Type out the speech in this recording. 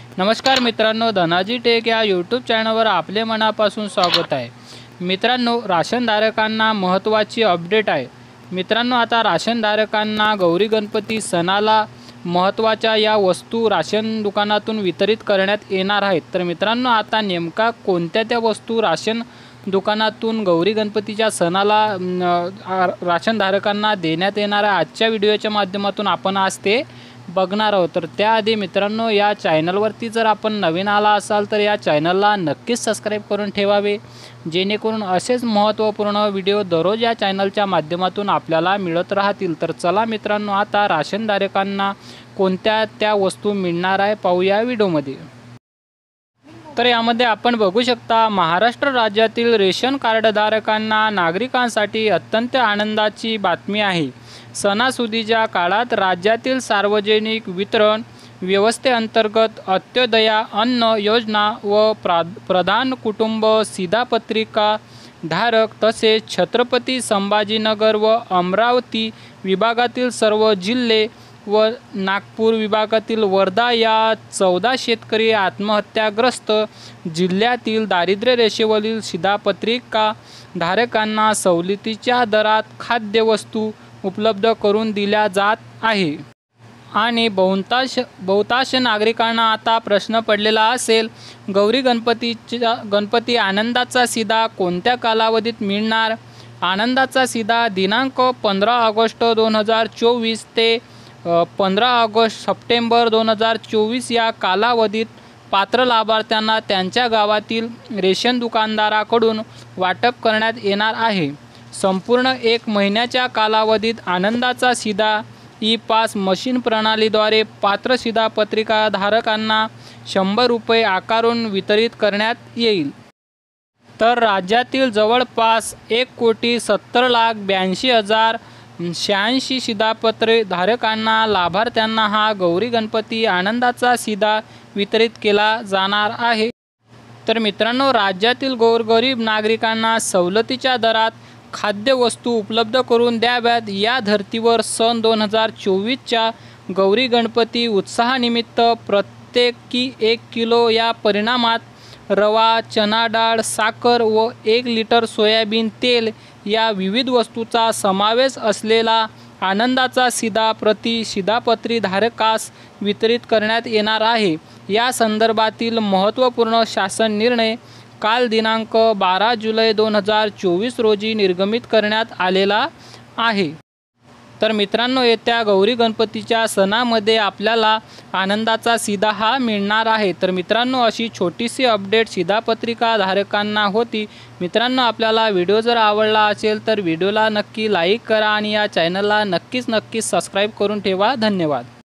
नमस्कार मित्रांनो, धनाजी टेक या यूट्यूब चॅनलवर आपले मनापासून स्वागत आहे। मित्रांनो, राशनधारकांना महत्त्वाची अपडेट आहे। मित्रांनो, आता राशनधारकांना गौरी गणपती सणाला महत्त्वाच्या या वस्तू राशन दुकानातून वितरित करण्यात येणार आहेत। तर मित्रांनो, आता नेमका कोणत्या त्या वस्तू राशन दुकानातून गौरी गणपतीच्या सणाला राशनधारकांना देण्यात येणार आहे, आजच्या व्हिडिओच्या माध्यमातून आपण आज ते बघणार आहोत। तर त्याआधी मित्रांनो, या चॅनलवरती जर आपण नवीन आला असाल तर या चॅनलला नक्कीच सबस्क्राइब करून ठेवावे, जेणेकरून असेच महत्त्वपूर्ण व्हिडिओ दररोज या चॅनलच्या माध्यमातून आपल्याला मिळत राहतील। तर चला मित्रांनो, आता राशनधारकांना कोणत्या त्या वस्तू मिळणार आहे पाहूया व्हिडिओमध्ये। तर यामध्ये आपण बघू शकता, महाराष्ट्र राज्यातील रेशन कार्डधारकांना नागरिकांसाठी अत्यंत आनंदाची बातमी आहे। सणासुदीच्या काळात राज्यातील सार्वजनिक वितरण व्यवस्थेअंतर्गत अंत्योदया अन्न योजना व प्रधान कुटुंब शिधापत्रिका धारक तसेच छत्रपती संभाजीनगर व अमरावती विभागातील सर्व जिल्हे व नागपूर विभागातील वर्धा या 14 शेतकरी आत्महत्याग्रस्त जिल्ह्यातील दारिद्र्य रेषेवरील शिधापत्रिका धारकांना सवलतीच्या दरात खाद्यवस्तू उपलब्ध करून दिल्या जात आहे। आणि बहुतांश नागरिकांना आता प्रश्न पडलेला असेल, गौरी गणपती आनंदाचा शिधा कोणत्या कालावधीत मिळणार? आनंदाचा शिधा दिनांक 15 ऑगस्ट 2024 ते 15 सप्टेंबर 2024 या कालावधीत पात्र लाभार्थ्यांना त्यांच्या गावातील रेशन दुकानदाराकडून वाटप करण्यात येणार आहे। संपूर्ण 1 महिन्याच्या कालावधीत आनंदाचा शिधा ई-पास मशीन प्रणालीद्वारे पात्र शिधापत्रिका धारकांना 100 रुपये आकारून वितरित करण्यात येईल। तर राज्यातील जवळपास 1,70,82,086 शिधापत्रे धारकांना लाभार्थ्यांना हा गौरी गणपती आनंदाचा शिधा वितरित केला जाणार आहे। तर मित्रांनो, राज्यातील गोरगरीब नागरिकांना सवलतीच्या दरात खाद्यवस्तू उपलब्ध करून द्याव्यात या धर्तीवर सन 2024च्या गौरी गणपती उत्सवानिमित्त प्रत्येकी 1 किलो या परिमाणात रवा, चणा डाळ, साखर व 1 लिटर सोयाबीन तेल या विविध वस्तूंचा समावेश असलेला आनंदाचा शिधा प्रति शिधापत्री धारकास वितरित करण्यात येणार आहे। या संदर्भातील महत्त्वपूर्ण शासन निर्णय काल दिनांक 12 जुलै 2024 रोजी निर्गमित करण्यात आलेला आहे। तर मित्रांनो, येत्या गौरी गणपतीच्या सणामध्ये आपल्याला आनंदाचा शिधा हा मिळणार आहे। तर मित्रांनो, अशी छोटीशी अपडेट शिधापत्रिका धारकांना होती। मित्रांनो, आपल्याला व्हिडिओ जर आवडला असेल तर व्हिडिओला नक्की लाईक करा आणि या चॅनलला नक्कीच सबस्क्राइब करून ठेवा। धन्यवाद।